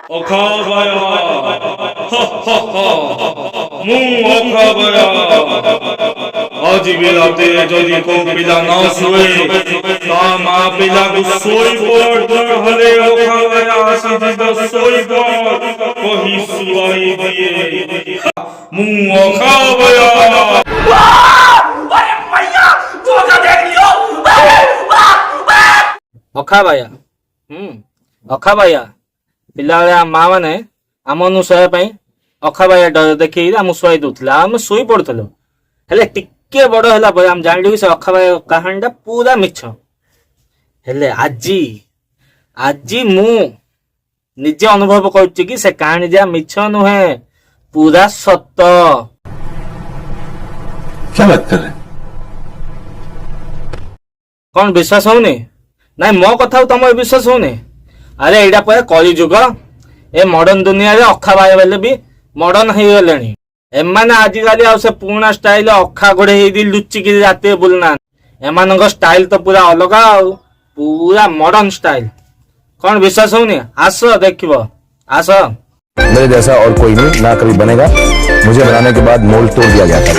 ଅଖାବାୟା ମୁଁ ଅଖାବାୟା ଆଜି ବି ରାତିରେ ଯଦି କୋଉ ପିଲା ନ ଶୁଏ ତା ମା ପିଲାକୁ ଶୋଇପଡ଼ ହେଲେ ଅଖାବାୟା ଆସିଯିବ ଶୋଇପଡ଼ କହି ଶୁଆଇ ଦିଏ ମୁଁ ଅଖାବାୟା ଅଖାବାୟା ଅଖାବାୟା ପିଲାବେଳେ ମା ମାନେ ଆମକୁ ଶୋଇବା ପାଇଁ ଅଖାବାୟା ଦେଖି ଆମକୁ ଶୋଇ ଦଉଥିଲେ ଆମେ ଶୋଇ ପଡୁଥିଲୁ। ହେଲେ ଟିକେ ବଡ ହେଲା ପରେ ଆମେ ଜାଣିଲୁ କି ସେ ଅଖାବାୟା କାହାଣୀଟା ପୁରା ମିଛ। ହେଲେ ଆଜି ମୁଁ ନିଜେ ଅନୁଭବ କରୁଛି କି ସେ କାହାଣୀ ଯାହା ମିଛ ନୁହେଁ, ପୁରା ସତ। କଣ ବିଶ୍ୱାସ ହଉନି? ନାଇଁ ମୋ କଥା ତମର ବିଶ୍ୱାସ ହଉନି? ଆରେ ଏଇଟା ପରେ କଳିଯୁଗ। ଏ ମଡର୍ଣ୍ଣ ଦୁନିଆରେ ଅଖାବାୟା ବେଲେ ବି ମଡର୍ଣ୍ଣ ହେଇଗଲେଣି। ଏମାନେ ଆଜିକାଲି ଆଉ ସେ ପୁରୁଣା ଷ୍ଟାଇଲ ଅଖା ଘୋଡେଇ ହେଇକି ଲୁଚିକି ରାତିରେ ବୁଲୁନାହାନ୍ତି। ଏମାନଙ୍କ ଷ୍ଟାଇଲ ତ ପୁରା ଅଲଗା ଆଉ, ପୁରା ମଡର୍ଣ୍ଣ ଷ୍ଟାଇଲ। कौन विश्वास होनी? आस देखिब आस। मेरे जैसा और कोई नहीं ना कभी बनेगा। मुझे बनाने के बाद मोल्ड तोड़ दिया गया था।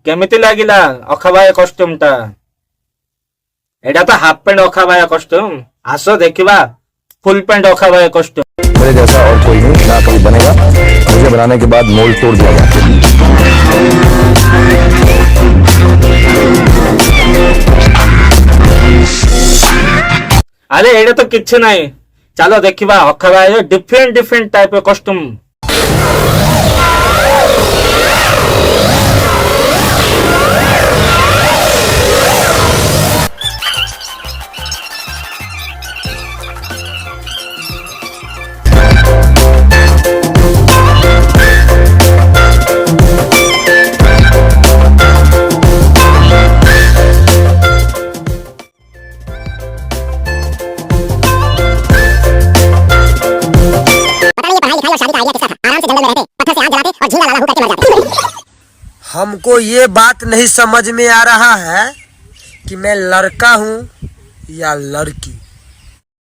केमिति लागिला अखाबाया कॉस्ट्यूम टा? एटा तो हाफ पैंट अखाबाया कॉस्ट्यूम। आस देखिबा फुल पैंट अखाबाया कॉस्ट्यूम। मेरे जैसा और कोई नहीं ना कभी बनेगा। मुझे बनाने के बाद मोल्ड तोड़ दिया गया। अरे एटा तो किछ नहीं। चलो देखिबा अखाबाया डिफरेंट टाइप ऑफ कॉस्ट्यूम। हमको ये बात नहीं समझ में आ रहा है कि मैं लड़का हूँ या लड़की।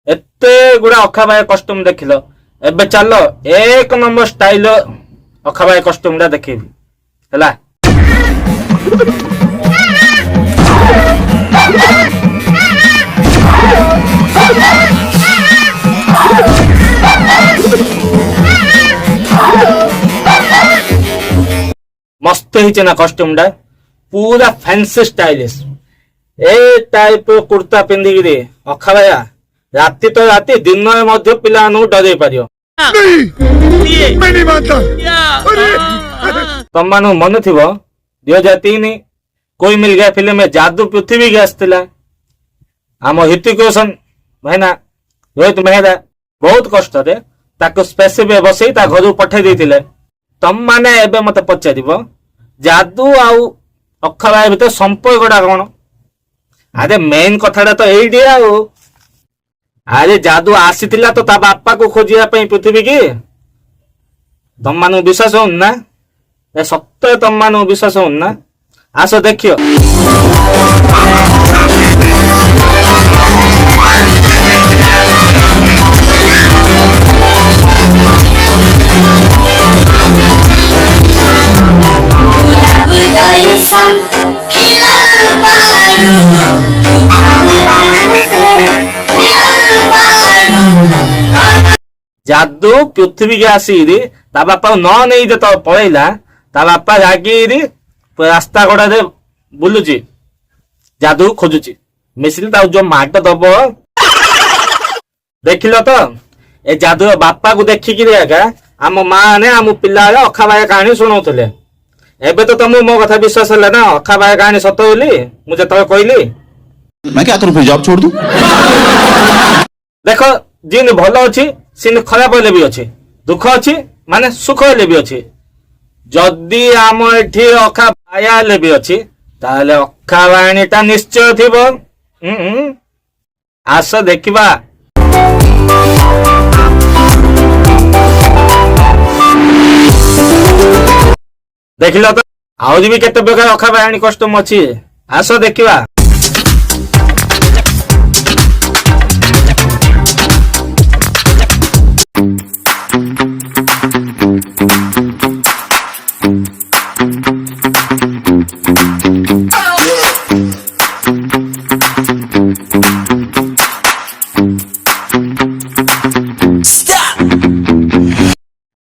एते गुड़ा अखाबाया कॉस्ट्यूम देखिलो, एबे चलो एक नंबर स्टाइल अखाबाया कॉस्ट्यूम टा देखिबी हैला। मस्त ही ना कॉस्ट्यूम टा, पूरा फैंसी स्टाइलिश। ए टाइप कुर्ता पिंधिकी अखाबाया राति तो राति दिन मध्य पिला डरे पारियो। तुम मान मन थी 2003 कोई मिल गया फिल्म में जादू पृथ्वी के आसला। आम ऋतिक रोशन भाईना रोहित मेहरा बहुत कष्ट स्पेसिफिक बसई घर पठे देते। तुम माने एबे मत पचार जादू आउ अखाबाया भीतर संपर्कटा कौन? अरे मेन कथाटा तो यही आउ। अरे जादू आसीतिला तो ता बापा को खोजिया पृथ्वी की। तुम मान विश्वास हो ना? सत्य तुम मान विश्वास हो ना? आस देखियो। जादू पृथ्वी के आसी ता बापा न नहीं दे तो पलैला। ता बापा रागी रास्ता गड़ा दे बुलुची जादू खोजुची मिसिल ता जो माट दब देखिलो तो ए जादू बापा को देखिकी आम माँ ने आम पिला अखाबाया कहानी शुणाउले। एबे तो तुम मो कथा विश्वास है ना अखाबाया कहानी सत बोली मुझे तो कहली। मैं क्या करूं फिर जॉब छोड़ दूं? देखो जिन भल अच्छी सीन खराब हेले भी अच्छे, दुख अच्छी माने सुख हेले भी अच्छे। जदि आम एठी अखाबाया हेले भी अच्छी ताले अखाबायाटा निश्चय थिबो। आस देखिबा। ଦେଖିଲ ତ ଆହୁରି ବି କେତେ ପ୍ରକାର ଅଖା ବାହାଣୀ କଷ୍ଟମ ଅଛି, ଆସ ଦେଖିବା।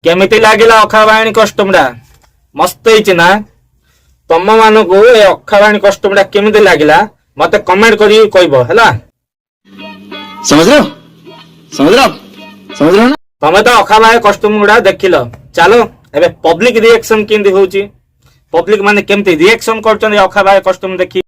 କେମିତି ଲାଗିଲା ଅଖା ବାହାଣୀ କଷ୍ଟମଟା? ମସ୍ତ ହେଇଛି ନା? ତମ ମାନଙ୍କୁ ଏ ଅଖା ବାହାଣୀ କଷ୍ଟମଟା କେମିତି ଲାଗିଲା ମତେ କମେଣ୍ଟ କରି କହିବ ହେଲା। समझ रहे हो समझ रहे हो समझ रहे हो ना। ତମେ ତ ଅଖା ବାହାଣୀ କଷ୍ଟମ ଗୁଡା ଦେଖିଲ, ଚାଲ ଏବେ ପବ୍ଲିକ ରିଏକ୍ସନ କେମିତି ହଉଛି, ପବ୍ଲିକ ମାନେ କେମିତି ରିଏକ୍ସନ କରୁଛନ୍ତି ଅଖା ବାହାଣୀ କଷ୍ଟମ ଦେଖି।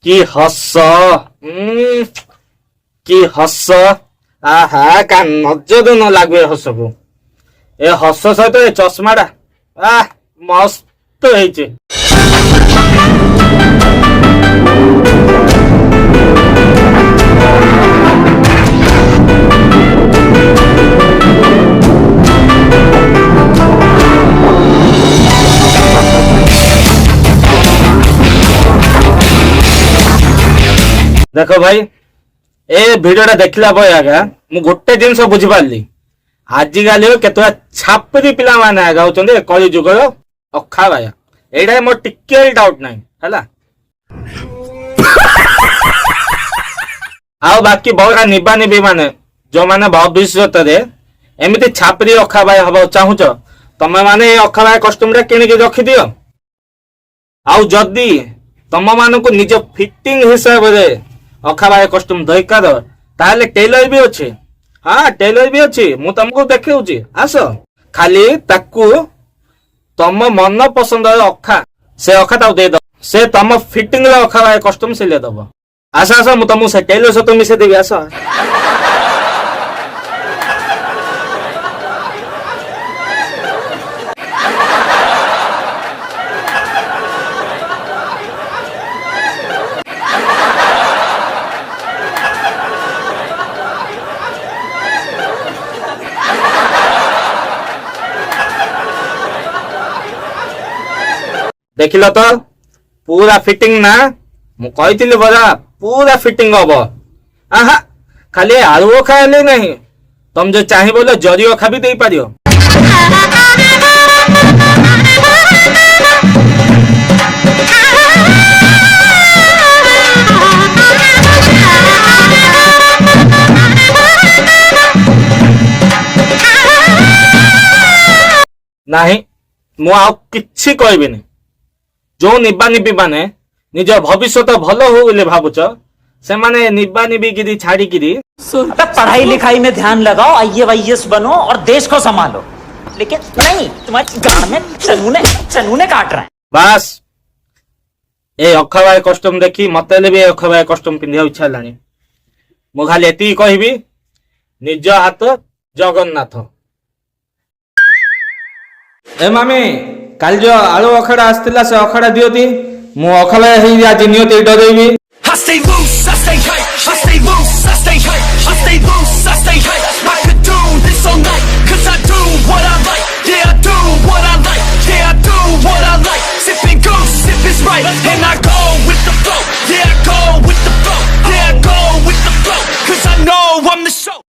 କି ହସ, କି ହସ, ଆହା କା ନଜର ନ ଲାଗୁ ଏ ହସକୁ। ଏ ହସ ସହିତ ଏ ଚଷମାଟା ମସ୍ତ ହେଇଛି। ଦେଖ ଭାଇ, ଏ ଭିଡିଓଟା ଦେଖିଲା ପରେ ଆଜ୍ଞା ମୁଁ ଗୋଟେ ଜିନିଷ ବୁଝିପାରିଲି, ଆଜିକାଲି କେତେଟା ଛାପରି ପିଲାମାନେ ଆଜ୍ଞା ହଉଛନ୍ତି କଳି ଯୁଗର ଅଖା ବାୟା। ଏଇଟା ମୋର ଟିକେ ଡାଉଟ ନାହିଁ ହେଲା। ଆଉ ବାକି ବଡ ନିବା ନିବି ମାନେ ଯୋଉମାନେ ଭବିଷ୍ୟତରେ ଏମିତି ଛାପରି ଅଖା ବାୟା ହବାକୁ ଚାହୁଁଛ, ତମେ ମାନେ ଏ ଅଖା ବାୟା କଷ୍ଟ୍ୟୁମଟା କିଣିକି ରଖିଦିଅ। ଆଉ ଯଦି ତମ ମାନଙ୍କୁ ନିଜ ଫିଟିଂ ହିସାବରେ ଅଖା ବାୟା କଷ୍ଟ୍ୟୁମ ଦରକାର ତାହେଲେ ଟେଲର ବି ଅଛି। ହଁ ଟେଲର ବି ଅଛି, ମୁଁ ତମକୁ ଦେଖେଉଛି, ଆସ। ଖାଲି ତାକୁ ତମ ମନ ପସନ୍ଦର ଅଖା, ସେ ଅଖା ତାକୁ ଦେଇଦବ, ସେ ତମ ଫିଟିଂ ର ଅଖା ବାୟା କଷ୍ଟ୍ୟୁମ ସିଲେଇ ଦବ। ଆସ ଆସ, ମୁଁ ତମକୁ ସେ ଟେଲର ସହିତ ମିଶେଇ ଦେବି, ଆସ। ଦେଖିଲ ତ ପୁରା ଫିଟିଂ ନା? ମୁଁ କହିଥିଲି ପରା ପୁରା ଫିଟିଂ ହବ। ଆହା ଖାଲି ଆଳୁ ଅଖା ହେଲେ ନାହିଁ, ତମେ ଯଦି ଚାହିଁବ ବୋଲେ ଜରି ଅଖା ବି ଦେଇପାରିବ। ନାହିଁ ମୁଁ ଆଉ କିଛି କହିବିନି। ଯୋଉ ନିବା ନିବି ମାନେ ନିଜ ଭବିଷ୍ୟତ ଭଲ ହଉ ବୋଲି ଭାବୁଛ, ସେମାନେ ନିବା ନିବିକିରି ଛାଡିକିରି अबे पढ़ाई लिखाई में ध्यान लगाओ, IAS बनो और देश को संभालो। लेकिन नहीं, तुम्हारी गांड में चनूने काट रहे हैं। ବାସ୍ ଏ ଅଖା ବାୟା କଷ୍ଟ୍ୟୁମ ଦେଖି ମତେ ହେଲେ ବି ଏ ଅଖା ବାୟା କଷ୍ଟ୍ୟୁମ ପିନ୍ଧିବାକୁ ଇଚ୍ଛା ହେଲାଣି। ମୁଁ ଖାଲି ଏତିକି କହିବି, ନିଜ ହାତ ଜଗନ୍ନାଥ। ଏ ମାମି, କାଲି ଯୋଉ ଆଳୁ ଅଖାଡା ଆସିଥିଲା ସେ ଅଖାଡା ଦିଅତି, ମୁଁ ଅଖା ବାୟା ହେଇକି ଆଜି ନିୟତି ଡରେଇବି। I stay loose,